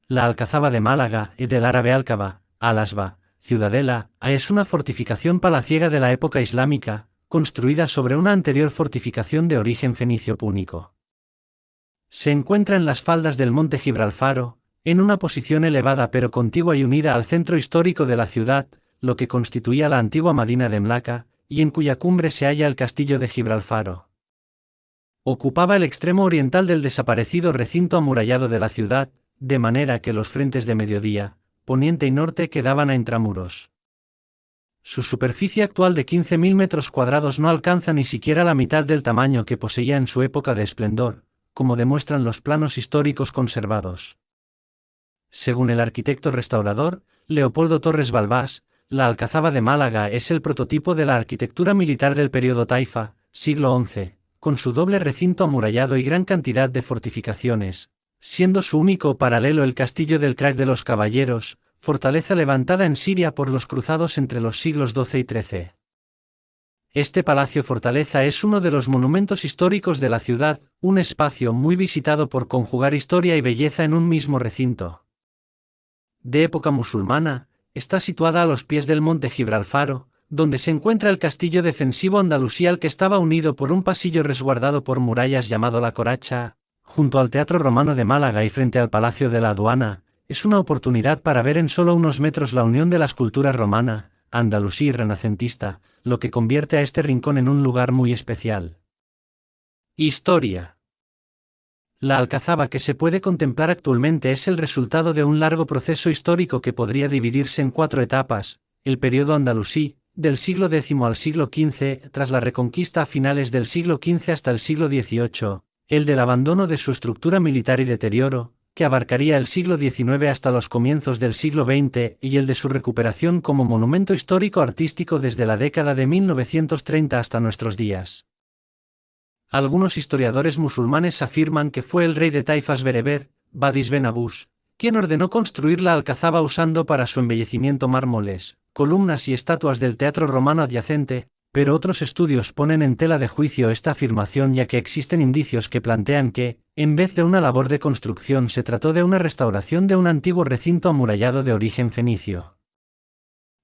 La Alcazaba de Málaga, y del árabe Alcaba, Al-Asba, ciudadela, es una fortificación palaciega de la época islámica, construida sobre una anterior fortificación de origen fenicio-púnico. Se encuentra en las faldas del monte Gibralfaro, en una posición elevada pero contigua y unida al centro histórico de la ciudad, lo que constituía la antigua Madina de Mlaca, y en cuya cumbre se halla el castillo de Gibralfaro. Ocupaba el extremo oriental del desaparecido recinto amurallado de la ciudad, de manera que los frentes de mediodía, poniente y norte quedaban a intramuros. Su superficie actual de 15.000 metros cuadrados no alcanza ni siquiera la mitad del tamaño que poseía en su época de esplendor, como demuestran los planos históricos conservados. Según el arquitecto restaurador, Leopoldo Torres Balbás, la Alcazaba de Málaga es el prototipo de la arquitectura militar del período Taifa, siglo XI, con su doble recinto amurallado y gran cantidad de fortificaciones, siendo su único paralelo el castillo del Crac de los Caballeros, fortaleza levantada en Siria por los cruzados entre los siglos XII y XIII. Este palacio-fortaleza es uno de los monumentos históricos de la ciudad, un espacio muy visitado por conjugar historia y belleza en un mismo recinto. De época musulmana, está situada a los pies del monte Gibralfaro, donde se encuentra el castillo defensivo andalusí al que estaba unido por un pasillo resguardado por murallas llamado La Coracha, junto al Teatro Romano de Málaga y frente al Palacio de la Aduana. Es una oportunidad para ver en solo unos metros la unión de las culturas romana, andalusí y renacentista, lo que convierte a este rincón en un lugar muy especial. Historia. La Alcazaba que se puede contemplar actualmente es el resultado de un largo proceso histórico que podría dividirse en 4 etapas: el periodo andalusí, del siglo X al siglo XV, tras la Reconquista a finales del siglo XV hasta el siglo XVIII, el del abandono de su estructura militar y deterioro, que abarcaría el siglo XIX hasta los comienzos del siglo XX, y el de su recuperación como monumento histórico-artístico desde la década de 1930 hasta nuestros días. Algunos historiadores musulmanes afirman que fue el rey de Taifas Bereber, Badis Ben Abbas, quien ordenó construir la Alcazaba usando para su embellecimiento mármoles, columnas y estatuas del teatro romano adyacente, pero otros estudios ponen en tela de juicio esta afirmación, ya que existen indicios que plantean que, en vez de una labor de construcción, se trató de una restauración de un antiguo recinto amurallado de origen fenicio.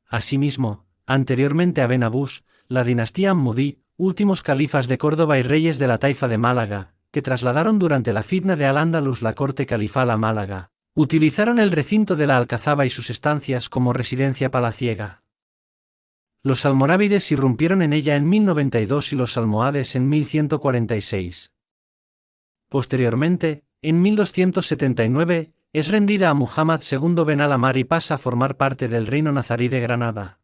Asimismo, anteriormente a Ben Abbas, la dinastía Ammudí, últimos califas de Córdoba y reyes de la Taifa de Málaga, que trasladaron durante la fitna de Al-Ándalus la corte califal a Málaga, utilizaron el recinto de la Alcazaba y sus estancias como residencia palaciega. Los almorávides irrumpieron en ella en 1092 y los almohades en 1146. Posteriormente, en 1279, es rendida a Muhammad II Ben al-Ahmar y pasa a formar parte del reino nazarí de Granada.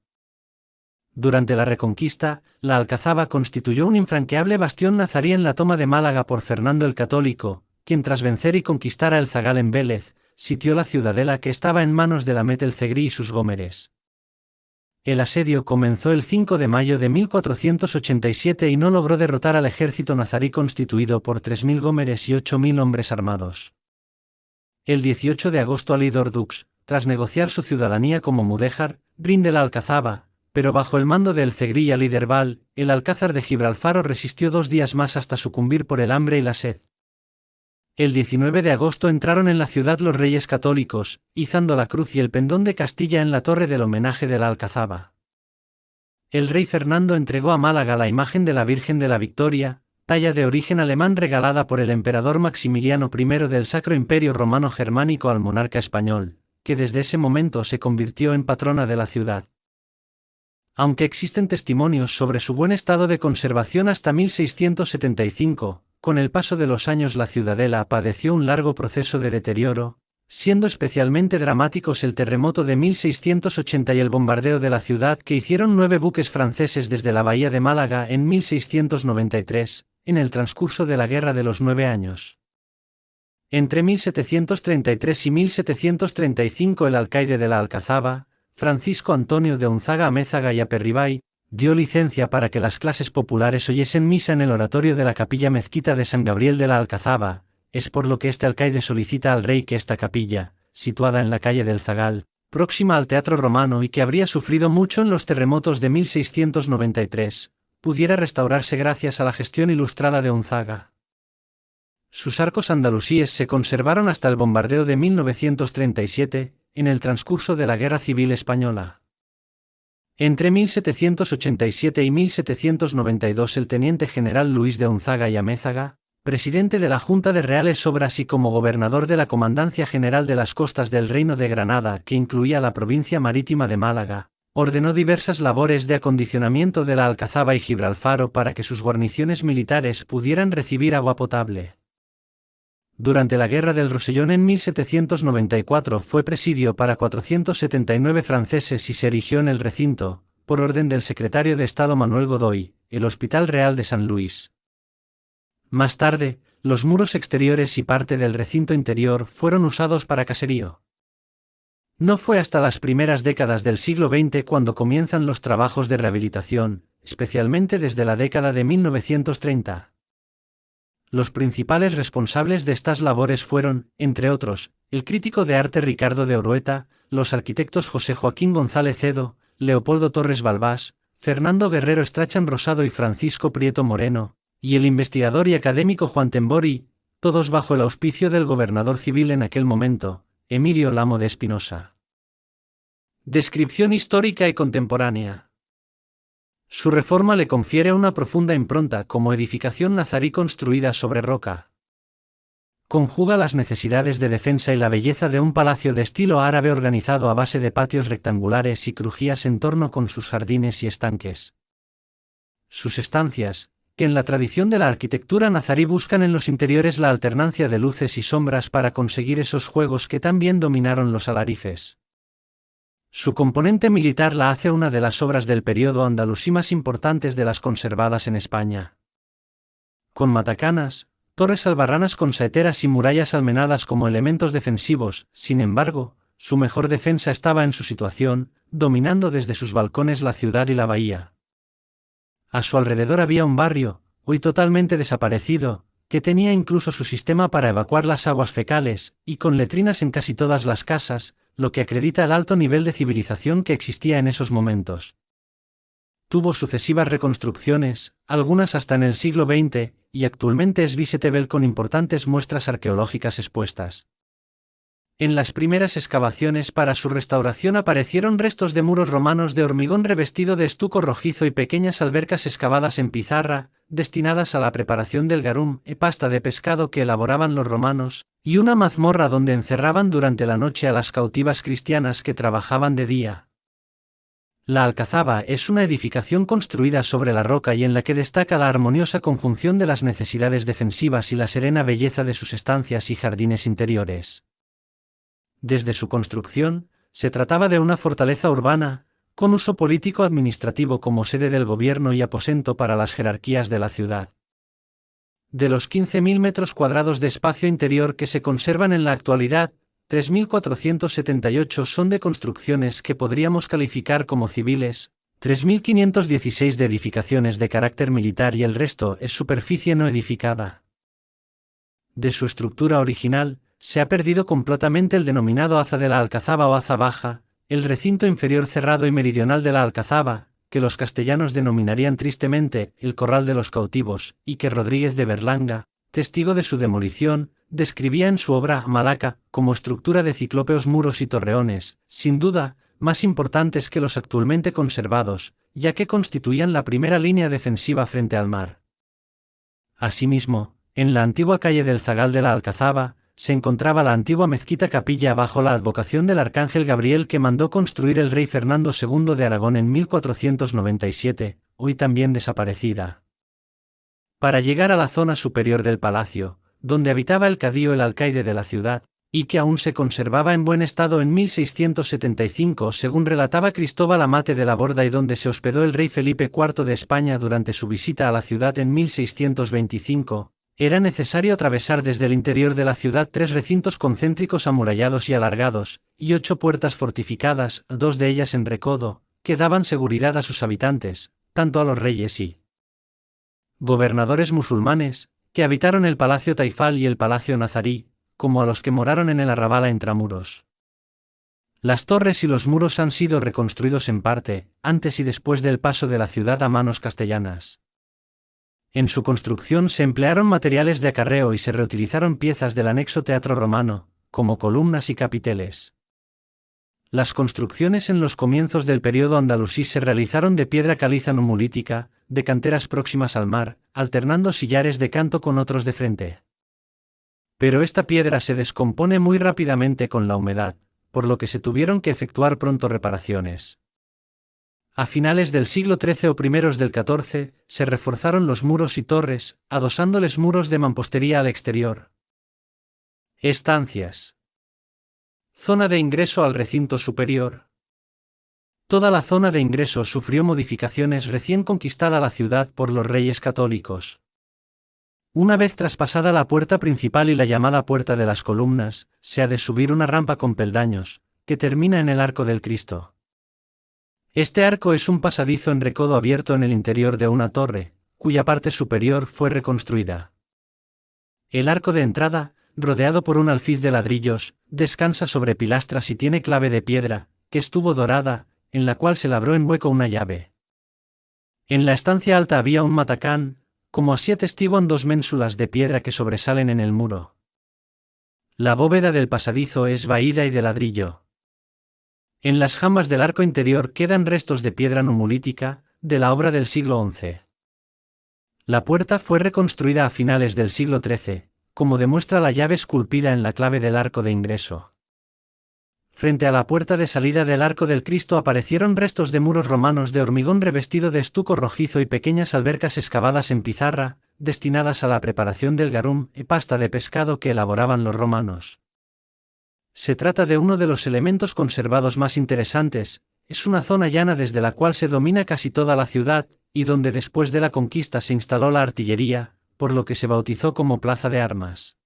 Durante la Reconquista, la Alcazaba constituyó un infranqueable bastión nazarí en la toma de Málaga por Fernando el Católico, quien tras vencer y conquistar a El Zagal en Vélez, sitió la ciudadela que estaba en manos de Lamet el Zegrí y sus gómeres. El asedio comenzó el 5 de mayo de 1487 y no logró derrotar al ejército nazarí constituido por 3.000 gómeres y 8.000 hombres armados. El 18 de agosto Ali Dordux, tras negociar su ciudadanía como mudéjar, rinde la Alcazaba, pero bajo el mando de El Zegrí y Ali Derbal, el alcázar de Gibralfaro resistió 2 días más hasta sucumbir por el hambre y la sed. El 19 de agosto entraron en la ciudad los reyes católicos, izando la cruz y el pendón de Castilla en la torre del homenaje de la Alcazaba. El rey Fernando entregó a Málaga la imagen de la Virgen de la Victoria, talla de origen alemán regalada por el emperador Maximiliano I del Sacro Imperio Romano Germánico al monarca español, que desde ese momento se convirtió en patrona de la ciudad. Aunque existen testimonios sobre su buen estado de conservación hasta 1675, con el paso de los años la ciudadela padeció un largo proceso de deterioro, siendo especialmente dramáticos el terremoto de 1680 y el bombardeo de la ciudad que hicieron 9 buques franceses desde la bahía de Málaga en 1693, en el transcurso de la Guerra de los 9 años. Entre 1733 y 1735 el alcaide de la Alcazaba, Francisco Antonio de Unzaga Amézaga y Aperribay, dio licencia para que las clases populares oyesen misa en el oratorio de la capilla mezquita de San Gabriel de la Alcazaba. Es por lo que este alcaide solicita al rey que esta capilla, situada en la calle del Zagal, próxima al Teatro Romano y que habría sufrido mucho en los terremotos de 1693, pudiera restaurarse gracias a la gestión ilustrada de Unzaga. Sus arcos andalusíes se conservaron hasta el bombardeo de 1937, en el transcurso de la Guerra Civil Española. Entre 1787 y 1792 el teniente general Luis de Onzaga y Amézaga, presidente de la Junta de Reales Obras y como gobernador de la Comandancia General de las Costas del Reino de Granada, que incluía la provincia marítima de Málaga, ordenó diversas labores de acondicionamiento de la Alcazaba y Gibralfaro para que sus guarniciones militares pudieran recibir agua potable. Durante la Guerra del Rosellón en 1794 fue presidio para 479 franceses y se erigió en el recinto, por orden del secretario de Estado Manuel Godoy, el Hospital Real de San Luis. Más tarde, los muros exteriores y parte del recinto interior fueron usados para caserío. No fue hasta las primeras décadas del siglo XX cuando comienzan los trabajos de rehabilitación, especialmente desde la década de 1930. Los principales responsables de estas labores fueron, entre otros, el crítico de arte Ricardo de Orueta, los arquitectos José Joaquín González Cedo, Leopoldo Torres Balbás, Fernando Guerrero Strachan Rosado y Francisco Prieto Moreno, y el investigador y académico Juan Tembori, todos bajo el auspicio del gobernador civil en aquel momento, Emilio Lamo de Espinosa. Descripción histórica y contemporánea. Su reforma le confiere una profunda impronta como edificación nazarí construida sobre roca. Conjuga las necesidades de defensa y la belleza de un palacio de estilo árabe organizado a base de patios rectangulares y crujías en torno con sus jardines y estanques. Sus estancias, que en la tradición de la arquitectura nazarí buscan en los interiores la alternancia de luces y sombras para conseguir esos juegos que tan bien dominaron los alarifes. Su componente militar la hace una de las obras del período andalusí más importantes de las conservadas en España. Con matacanas, torres albarranas con saeteras y murallas almenadas como elementos defensivos, sin embargo, su mejor defensa estaba en su situación, dominando desde sus balcones la ciudad y la bahía. A su alrededor había un barrio, hoy totalmente desaparecido, que tenía incluso su sistema para evacuar las aguas fecales, y con letrinas en casi todas las casas, lo que acredita el alto nivel de civilización que existía en esos momentos. Tuvo sucesivas reconstrucciones, algunas hasta en el siglo XX, y actualmente es visitable con importantes muestras arqueológicas expuestas. En las primeras excavaciones para su restauración aparecieron restos de muros romanos de hormigón revestido de estuco rojizo y pequeñas albercas excavadas en pizarra, destinadas a la preparación del garum, pasta de pescado que elaboraban los romanos, y una mazmorra donde encerraban durante la noche a las cautivas cristianas que trabajaban de día. La Alcazaba es una edificación construida sobre la roca y en la que destaca la armoniosa conjunción de las necesidades defensivas y la serena belleza de sus estancias y jardines interiores. Desde su construcción, se trataba de una fortaleza urbana, con uso político-administrativo como sede del gobierno y aposento para las jerarquías de la ciudad. De los 15.000 metros cuadrados de espacio interior que se conservan en la actualidad, 3.478 son de construcciones que podríamos calificar como civiles, 3.516 de edificaciones de carácter militar y el resto es superficie no edificada. De su estructura original, se ha perdido completamente el denominado Aza de la Alcazaba o Aza Baja, el recinto inferior cerrado y meridional de la Alcazaba, que los castellanos denominarían tristemente el Corral de los Cautivos, y que Rodríguez de Berlanga, testigo de su demolición, describía en su obra Malaca como estructura de ciclópeos muros y torreones, sin duda, más importantes que los actualmente conservados, ya que constituían la primera línea defensiva frente al mar. Asimismo, en la antigua calle del Zagal de la Alcazaba, se encontraba la antigua mezquita capilla bajo la advocación del arcángel Gabriel que mandó construir el rey Fernando II de Aragón en 1497, hoy también desaparecida. Para llegar a la zona superior del palacio, donde habitaba el cadío el alcaide de la ciudad, y que aún se conservaba en buen estado en 1675 según relataba Cristóbal Amate de la Borda y donde se hospedó el rey Felipe IV de España durante su visita a la ciudad en 1625, era necesario atravesar desde el interior de la ciudad 3 recintos concéntricos amurallados y alargados, y 8 puertas fortificadas, 2 de ellas en recodo, que daban seguridad a sus habitantes, tanto a los reyes y gobernadores musulmanes, que habitaron el Palacio Taifal y el Palacio Nazarí, como a los que moraron en el arrabal a intramuros. Las torres y los muros han sido reconstruidos en parte, antes y después del paso de la ciudad a manos castellanas. En su construcción se emplearon materiales de acarreo y se reutilizaron piezas del anexo teatro romano, como columnas y capiteles. Las construcciones en los comienzos del período andalusí se realizaron de piedra caliza numulítica, de canteras próximas al mar, alternando sillares de canto con otros de frente. Pero esta piedra se descompone muy rápidamente con la humedad, por lo que se tuvieron que efectuar pronto reparaciones. A finales del siglo XIII o primeros del XIV, se reforzaron los muros y torres, adosándoles muros de mampostería al exterior. Estancias. Zona de ingreso al recinto superior. Toda la zona de ingreso sufrió modificaciones recién conquistada la ciudad por los reyes católicos. Una vez traspasada la puerta principal y la llamada Puerta de las Columnas, se ha de subir una rampa con peldaños, que termina en el Arco del Cristo. Este arco es un pasadizo en recodo abierto en el interior de una torre, cuya parte superior fue reconstruida. El arco de entrada, rodeado por un alfiz de ladrillos, descansa sobre pilastras y tiene clave de piedra, que estuvo dorada, en la cual se labró en hueco una llave. En la estancia alta había un matacán, como así atestiguan dos ménsulas de piedra que sobresalen en el muro. La bóveda del pasadizo es vaída y de ladrillo. En las jambas del arco interior quedan restos de piedra numulítica, de la obra del siglo XI. La puerta fue reconstruida a finales del siglo XIII, como demuestra la llave esculpida en la clave del arco de ingreso. Frente a la puerta de salida del Arco del Cristo aparecieron restos de muros romanos de hormigón revestido de estuco rojizo y pequeñas albercas excavadas en pizarra, destinadas a la preparación del garum y pasta de pescado que elaboraban los romanos. Se trata de uno de los elementos conservados más interesantes, es una zona llana desde la cual se domina casi toda la ciudad, y donde después de la conquista se instaló la artillería, por lo que se bautizó como Plaza de Armas.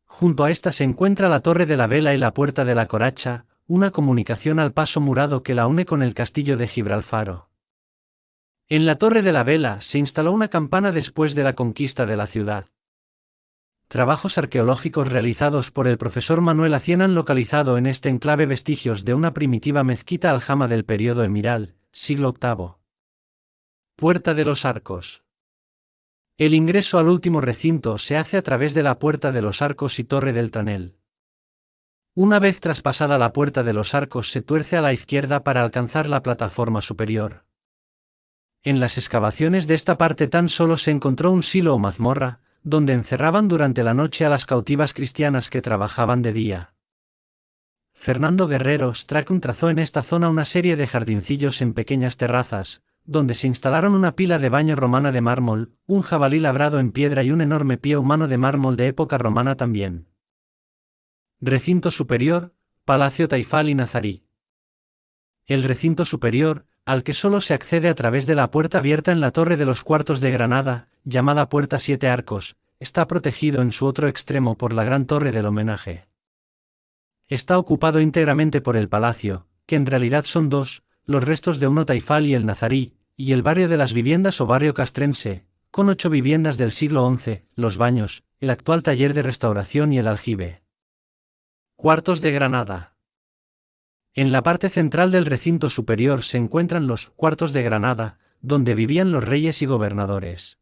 Junto a esta se encuentra la Torre de la Vela y la Puerta de la Coracha, una comunicación al paso murado que la une con el castillo de Gibralfaro. En la Torre de la Vela se instaló una campana después de la conquista de la ciudad. Trabajos arqueológicos realizados por el profesor Manuel Acién han localizado en este enclave vestigios de una primitiva mezquita aljama del período emiral, siglo VIII. Puerta de los Arcos. El ingreso al último recinto se hace a través de la Puerta de los Arcos y Torre del Tranel. Una vez traspasada la Puerta de los Arcos se tuerce a la izquierda para alcanzar la plataforma superior. En las excavaciones de esta parte tan solo se encontró un silo o mazmorra, donde encerraban durante la noche a las cautivas cristianas que trabajaban de día. Fernando Guerrero Strachan trazó en esta zona una serie de jardincillos en pequeñas terrazas, donde se instalaron una pila de baño romana de mármol, un jabalí labrado en piedra y un enorme pie humano de mármol de época romana también. Recinto superior, Palacio Taifal y Nazarí. El recinto superior, al que solo se accede a través de la puerta abierta en la Torre de los Cuartos de Granada, llamada Puerta Siete Arcos, está protegido en su otro extremo por la Gran Torre del Homenaje. Está ocupado íntegramente por el palacio, que en realidad son dos, los restos de uno Taifal y el Nazarí, y el barrio de las viviendas o barrio castrense, con 8 viviendas del siglo XI, los baños, el actual taller de restauración y el aljibe. Cuartos de Granada. En la parte central del recinto superior se encuentran los cuartos de Granada, donde vivían los reyes y gobernadores.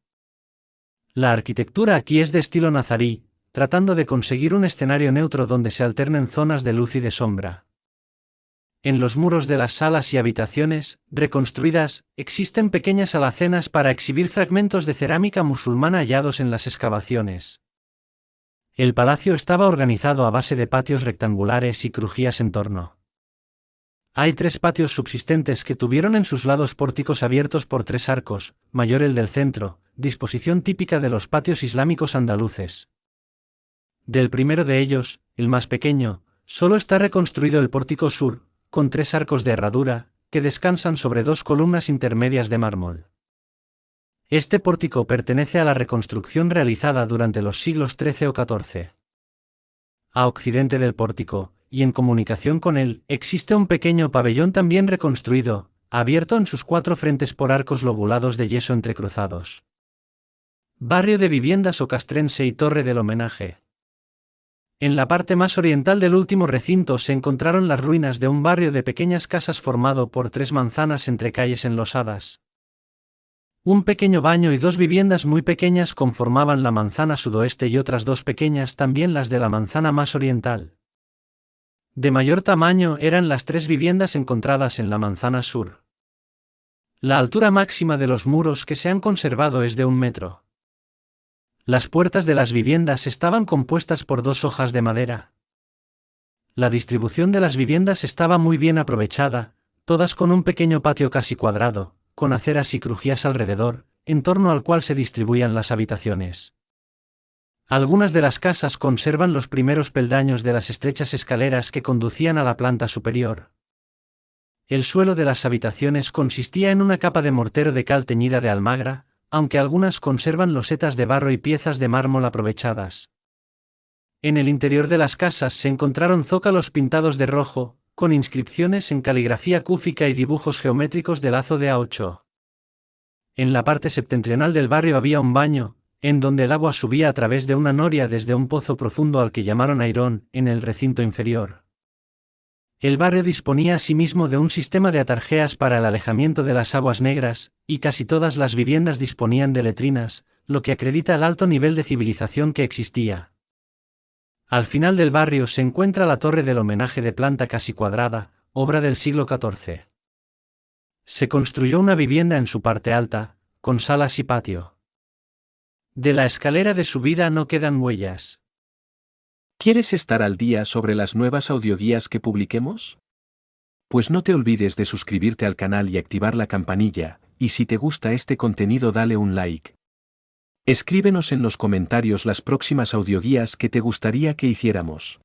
La arquitectura aquí es de estilo nazarí, tratando de conseguir un escenario neutro donde se alternen zonas de luz y de sombra. En los muros de las salas y habitaciones, reconstruidas, existen pequeñas alacenas para exhibir fragmentos de cerámica musulmana hallados en las excavaciones. El palacio estaba organizado a base de patios rectangulares y crujías en torno. Hay 3 patios subsistentes que tuvieron en sus lados pórticos abiertos por 3 arcos, mayor el del centro, disposición típica de los patios islámicos andaluces. Del primero de ellos, el más pequeño, solo está reconstruido el pórtico sur, con 3 arcos de herradura, que descansan sobre 2 columnas intermedias de mármol. Este pórtico pertenece a la reconstrucción realizada durante los siglos XIII o XIV. A occidente del pórtico, y en comunicación con él, existe un pequeño pabellón también reconstruido, abierto en sus 4 frentes por arcos lobulados de yeso entrecruzados. Barrio de viviendas o castrense y Torre del Homenaje. En la parte más oriental del último recinto se encontraron las ruinas de un barrio de pequeñas casas formado por 3 manzanas entre calles enlosadas. Un pequeño baño y dos viviendas muy pequeñas conformaban la manzana sudoeste y otras dos pequeñas también las de la manzana más oriental. De mayor tamaño eran las tres viviendas encontradas en la manzana sur. La altura máxima de los muros que se han conservado es de 1 metro. Las puertas de las viviendas estaban compuestas por 2 hojas de madera. La distribución de las viviendas estaba muy bien aprovechada, todas con un pequeño patio casi cuadrado, con aceras y crujías alrededor, en torno al cual se distribuían las habitaciones. Algunas de las casas conservan los primeros peldaños de las estrechas escaleras que conducían a la planta superior. El suelo de las habitaciones consistía en una capa de mortero de cal teñida de almagra, aunque algunas conservan losetas de barro y piezas de mármol aprovechadas. En el interior de las casas se encontraron zócalos pintados de rojo, con inscripciones en caligrafía cúfica y dibujos geométricos de lazo de A8. En la parte septentrional del barrio había un baño, en donde el agua subía a través de una noria desde un pozo profundo al que llamaron airón, en el recinto inferior. El barrio disponía asimismo de un sistema de atarjeas para el alejamiento de las aguas negras, y casi todas las viviendas disponían de letrinas, lo que acredita el alto nivel de civilización que existía. Al final del barrio se encuentra la torre del homenaje de planta casi cuadrada, obra del siglo XIV. Se construyó una vivienda en su parte alta, con salas y patio. De la escalera de subida no quedan huellas. ¿Quieres estar al día sobre las nuevas audioguías que publiquemos? Pues no te olvides de suscribirte al canal y activar la campanilla, y si te gusta este contenido dale un like. Escríbenos en los comentarios las próximas audioguías que te gustaría que hiciéramos.